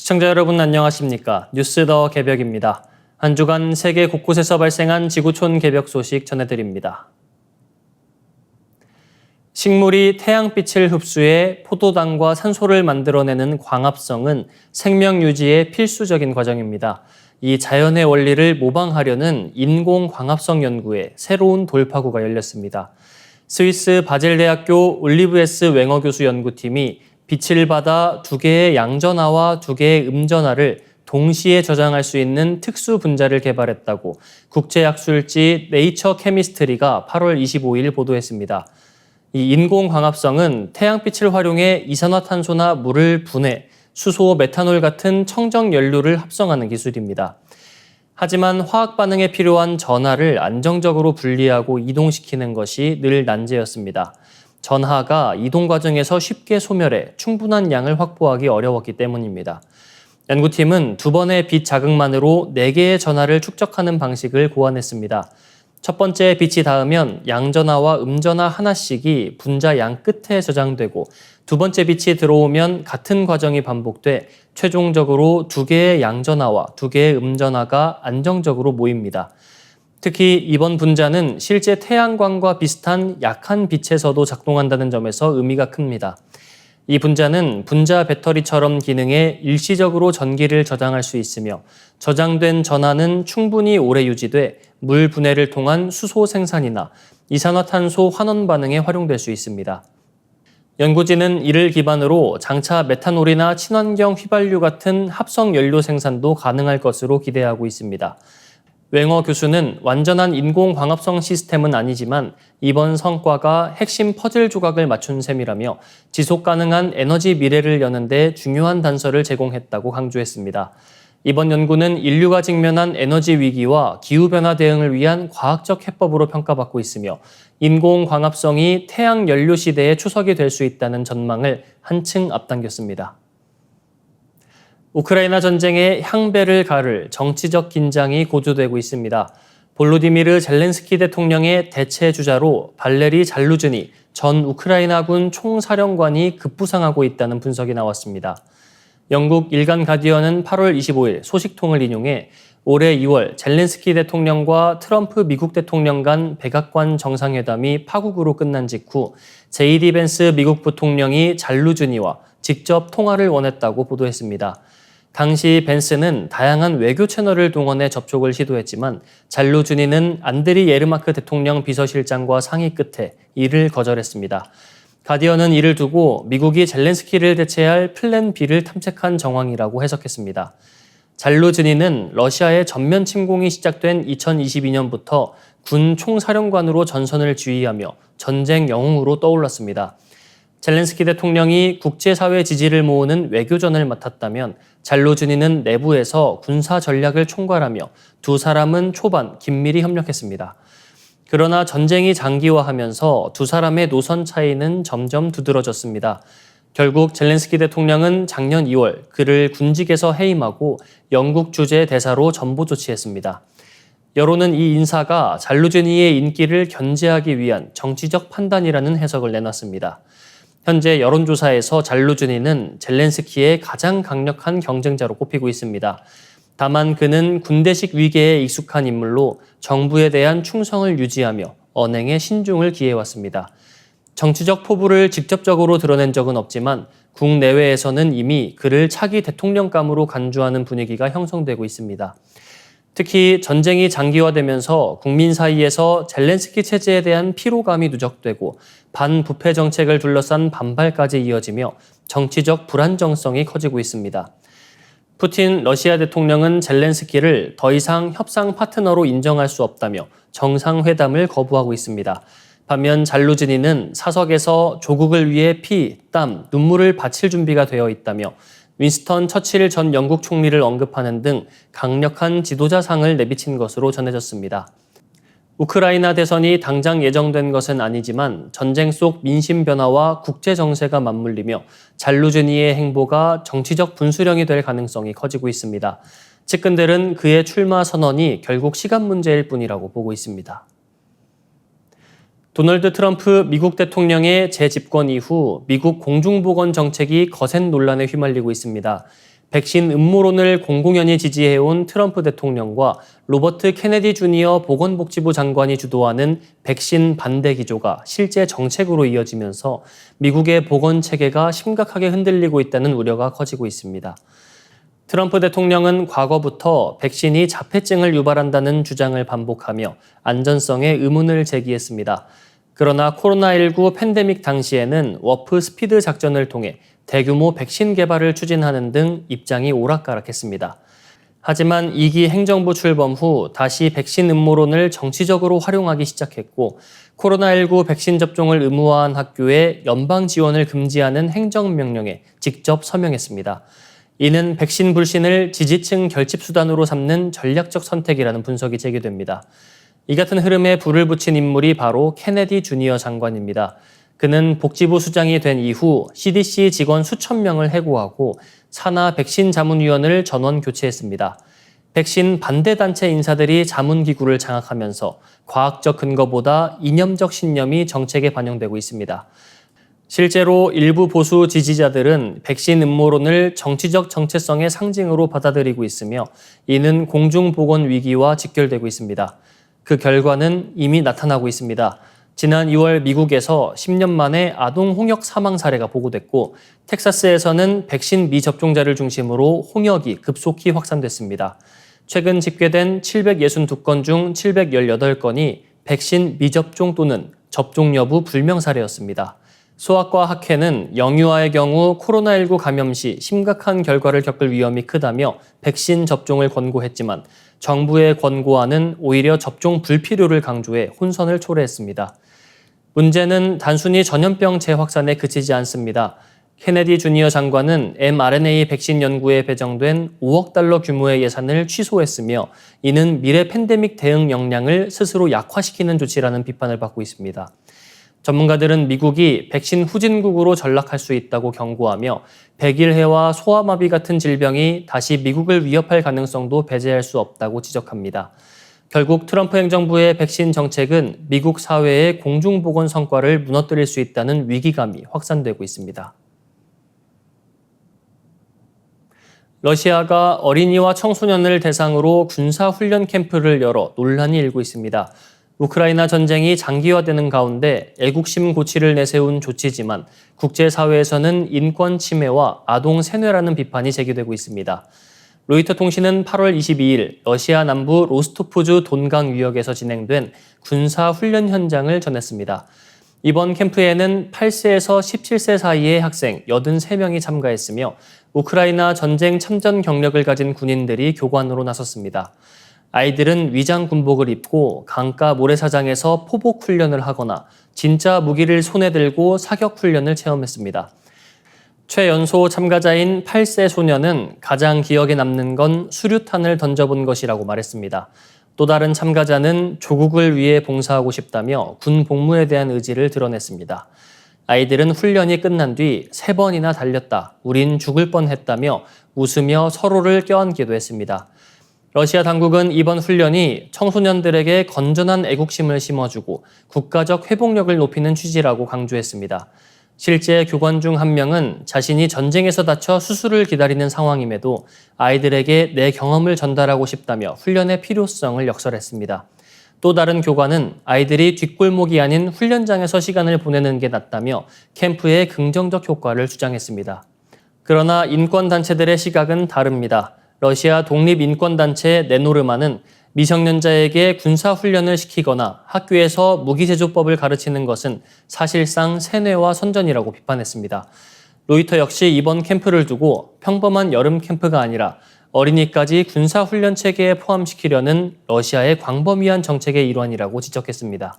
시청자 여러분 안녕하십니까? 뉴스 더 개벽입니다. 한 주간 세계 곳곳에서 발생한 지구촌 개벽 소식 전해드립니다. 식물이 태양빛을 흡수해 포도당과 산소를 만들어내는 광합성은 생명 유지에 필수적인 과정입니다. 이 자연의 원리를 모방하려는 인공광합성 연구에 새로운 돌파구가 열렸습니다. 스위스 바젤대학교 올리브에스 웽어 교수 연구팀이 빛을 받아 두 개의 양전하와 두 개의 음전하를 동시에 저장할 수 있는 특수 분자를 개발했다고 국제약술지 네이처 케미스트리가 8월 25일 보도했습니다. 이 인공광합성은 태양빛을 활용해 이산화탄소나 물을 분해, 수소, 메탄올 같은 청정 연료를 합성하는 기술입니다. 하지만 화학 반응에 필요한 전하를 안정적으로 분리하고 이동시키는 것이 늘 난제였습니다. 전하가 이동 과정에서 쉽게 소멸해 충분한 양을 확보하기 어려웠기 때문입니다. 연구팀은 두 번의 빛 자극만으로 4개의 전하를 축적하는 방식을 고안했습니다. 첫 번째 빛이 닿으면 양전하와 음전하 하나씩이 분자 양 끝에 저장되고 두 번째 빛이 들어오면 같은 과정이 반복돼 최종적으로 2개의 양전하와 2개의 음전하가 안정적으로 모입니다. 특히 이번 분자는 실제 태양광과 비슷한 약한 빛에서도 작동한다는 점에서 의미가 큽니다. 이 분자는 분자 배터리처럼 기능해 일시적으로 전기를 저장할 수 있으며 저장된 전하는 충분히 오래 유지돼 물 분해를 통한 수소 생산이나 이산화탄소 환원 반응에 활용될 수 있습니다. 연구진은 이를 기반으로 장차 메탄올이나 친환경 휘발유 같은 합성 연료 생산도 가능할 것으로 기대하고 있습니다. 웽어 교수는 완전한 인공광합성 시스템은 아니지만 이번 성과가 핵심 퍼즐 조각을 맞춘 셈이라며 지속 가능한 에너지 미래를 여는 데 중요한 단서를 제공했다고 강조했습니다. 이번 연구는 인류가 직면한 에너지 위기와 기후변화 대응을 위한 과학적 해법으로 평가받고 있으며 인공광합성이 태양 연료 시대의 초석이 될 수 있다는 전망을 한층 앞당겼습니다. 우크라이나 전쟁에 향배를 가를 정치적 긴장이 고조되고 있습니다. 볼로디미르 젤렌스키 대통령의 대체 주자로 발레리 잘루즈니 전 우크라이나군 총사령관이 급부상하고 있다는 분석이 나왔습니다. 영국 일간 가디언은 8월 25일 소식통을 인용해 올해 2월 젤렌스키 대통령과 트럼프 미국 대통령 간 백악관 정상회담이 파국으로 끝난 직후 JD 벤스 미국 부통령이 잘루즈니와 직접 통화를 원했다고 보도했습니다. 당시 벤스는 다양한 외교 채널을 동원해 접촉을 시도했지만 잘루즈니는 안드리 예르마크 대통령 비서실장과 상의 끝에 이를 거절했습니다. 가디언은 이를 두고 미국이 젤렌스키를 대체할 플랜 B를 탐색한 정황이라고 해석했습니다. 잘루즈니는 러시아의 전면 침공이 시작된 2022년부터 군 총사령관으로 전선을 지휘하며 전쟁 영웅으로 떠올랐습니다. 젤렌스키 대통령이 국제사회 지지를 모으는 외교전을 맡았다면 잘루즈니는 내부에서 군사 전략을 총괄하며 두 사람은 초반 긴밀히 협력했습니다. 그러나 전쟁이 장기화하면서 두 사람의 노선 차이는 점점 두드러졌습니다. 결국 젤렌스키 대통령은 작년 2월 그를 군직에서 해임하고 영국 주재 대사로 전보 조치했습니다. 여론은 이 인사가 잘루즈니의 인기를 견제하기 위한 정치적 판단이라는 해석을 내놨습니다. 현재 여론조사에서 잘루즈니는 젤렌스키의 가장 강력한 경쟁자로 꼽히고 있습니다. 다만 그는 군대식 위계에 익숙한 인물로 정부에 대한 충성을 유지하며 언행에 신중을 기해왔습니다. 정치적 포부를 직접적으로 드러낸 적은 없지만 국내외에서는 이미 그를 차기 대통령감으로 간주하는 분위기가 형성되고 있습니다. 특히 전쟁이 장기화되면서 국민 사이에서 젤렌스키 체제에 대한 피로감이 누적되고 반부패 정책을 둘러싼 반발까지 이어지며 정치적 불안정성이 커지고 있습니다. 푸틴 러시아 대통령은 젤렌스키를 더 이상 협상 파트너로 인정할 수 없다며 정상회담을 거부하고 있습니다. 반면 잘루즈니는 사석에서 조국을 위해 피, 땀, 눈물을 바칠 준비가 되어 있다며 윈스턴 처칠 전 영국 총리를 언급하는 등 강력한 지도자상을 내비친 것으로 전해졌습니다. 우크라이나 대선이 당장 예정된 것은 아니지만 전쟁 속 민심 변화와 국제 정세가 맞물리며 잘루즈니의 행보가 정치적 분수령이 될 가능성이 커지고 있습니다. 측근들은 그의 출마 선언이 결국 시간 문제일 뿐이라고 보고 있습니다. 도널드 트럼프 미국 대통령의 재집권 이후 미국 공중보건 정책이 거센 논란에 휘말리고 있습니다. 백신 음모론을 공공연히 지지해온 트럼프 대통령과 로버트 케네디 주니어 보건복지부 장관이 주도하는 백신 반대 기조가 실제 정책으로 이어지면서 미국의 보건 체계가 심각하게 흔들리고 있다는 우려가 커지고 있습니다. 트럼프 대통령은 과거부터 백신이 자폐증을 유발한다는 주장을 반복하며 안전성에 의문을 제기했습니다. 그러나 코로나19 팬데믹 당시에는 워프 스피드 작전을 통해 대규모 백신 개발을 추진하는 등 입장이 오락가락했습니다. 하지만 2기 행정부 출범 후 다시 백신 음모론을 정치적으로 활용하기 시작했고 코로나19 백신 접종을 의무화한 학교에 연방 지원을 금지하는 행정명령에 직접 서명했습니다. 이는 백신 불신을 지지층 결집 수단으로 삼는 전략적 선택이라는 분석이 제기됩니다. 이 같은 흐름에 불을 붙인 인물이 바로 케네디 주니어 장관입니다. 그는 복지부 수장이 된 이후 CDC 직원 수천 명을 해고하고 산하 백신 자문위원을 전원 교체했습니다. 백신 반대 단체 인사들이 자문기구를 장악하면서 과학적 근거보다 이념적 신념이 정책에 반영되고 있습니다. 실제로 일부 보수 지지자들은 백신 음모론을 정치적 정체성의 상징으로 받아들이고 있으며 이는 공중보건 위기와 직결되고 있습니다. 그 결과는 이미 나타나고 있습니다. 지난 2월 미국에서 10년 만에 아동 홍역 사망 사례가 보고됐고 텍사스에서는 백신 미접종자를 중심으로 홍역이 급속히 확산됐습니다. 최근 집계된 762건 중 718건이 백신 미접종 또는 접종 여부 불명 사례였습니다. 소아과 학회는 영유아의 경우 코로나19 감염 시 심각한 결과를 겪을 위험이 크다며 백신 접종을 권고했지만 정부의 권고안은 오히려 접종 불필요를 강조해 혼선을 초래했습니다. 문제는 단순히 전염병 재확산에 그치지 않습니다. 케네디 주니어 장관은 mRNA 백신 연구에 배정된 5억 달러 규모의 예산을 취소했으며 이는 미래 팬데믹 대응 역량을 스스로 약화시키는 조치라는 비판을 받고 있습니다. 전문가들은 미국이 백신 후진국으로 전락할 수 있다고 경고하며 백일해와 소아마비 같은 질병이 다시 미국을 위협할 가능성도 배제할 수 없다고 지적합니다. 결국 트럼프 행정부의 백신 정책은 미국 사회의 공중보건 성과를 무너뜨릴 수 있다는 위기감이 확산되고 있습니다. 러시아가 어린이와 청소년을 대상으로 군사훈련 캠프를 열어 논란이 일고 있습니다. 우크라이나 전쟁이 장기화되는 가운데 애국심 고취를 내세운 조치지만 국제사회에서는 인권 침해와 아동 세뇌라는 비판이 제기되고 있습니다. 로이터 통신은 8월 22일 러시아 남부 로스토프주 돈강 유역에서 진행된 군사훈련 현장을 전했습니다. 이번 캠프에는 8세에서 17세 사이의 학생 83명이 참가했으며 우크라이나 전쟁 참전 경력을 가진 군인들이 교관으로 나섰습니다. 아이들은 위장 군복을 입고 강가 모래사장에서 포복 훈련을 하거나 진짜 무기를 손에 들고 사격 훈련을 체험했습니다. 최연소 참가자인 8세 소녀는 가장 기억에 남는 건 수류탄을 던져본 것이라고 말했습니다. 또 다른 참가자는 조국을 위해 봉사하고 싶다며 군 복무에 대한 의지를 드러냈습니다. 아이들은 훈련이 끝난 뒤 3번이나 달렸다, 우린 죽을 뻔했다며 웃으며 서로를 껴안기도 했습니다. 러시아 당국은 이번 훈련이 청소년들에게 건전한 애국심을 심어주고 국가적 회복력을 높이는 취지라고 강조했습니다. 실제 교관 중 한 명은 자신이 전쟁에서 다쳐 수술을 기다리는 상황임에도 아이들에게 내 경험을 전달하고 싶다며 훈련의 필요성을 역설했습니다. 또 다른 교관은 아이들이 뒷골목이 아닌 훈련장에서 시간을 보내는 게 낫다며 캠프의 긍정적 효과를 주장했습니다. 그러나 인권단체들의 시각은 다릅니다. 러시아 독립인권단체 네노르마는 미성년자에게 군사훈련을 시키거나 학교에서 무기제조법을 가르치는 것은 사실상 세뇌와 선전이라고 비판했습니다. 로이터 역시 이번 캠프를 두고 평범한 여름 캠프가 아니라 어린이까지 군사훈련 체계에 포함시키려는 러시아의 광범위한 정책의 일환이라고 지적했습니다.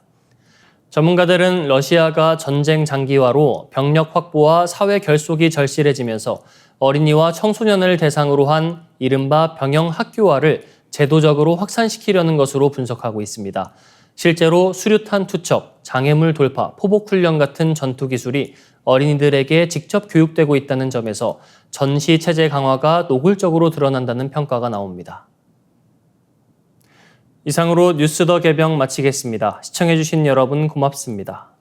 전문가들은 러시아가 전쟁 장기화로 병력 확보와 사회 결속이 절실해지면서 어린이와 청소년을 대상으로 한 이른바 병영 학교화를 제도적으로 확산시키려는 것으로 분석하고 있습니다. 실제로 수류탄 투척, 장애물 돌파, 포복훈련 같은 전투 기술이 어린이들에게 직접 교육되고 있다는 점에서 전시 체제 강화가 노골적으로 드러난다는 평가가 나옵니다. 이상으로 뉴스 더 개병 마치겠습니다. 시청해주신 여러분 고맙습니다.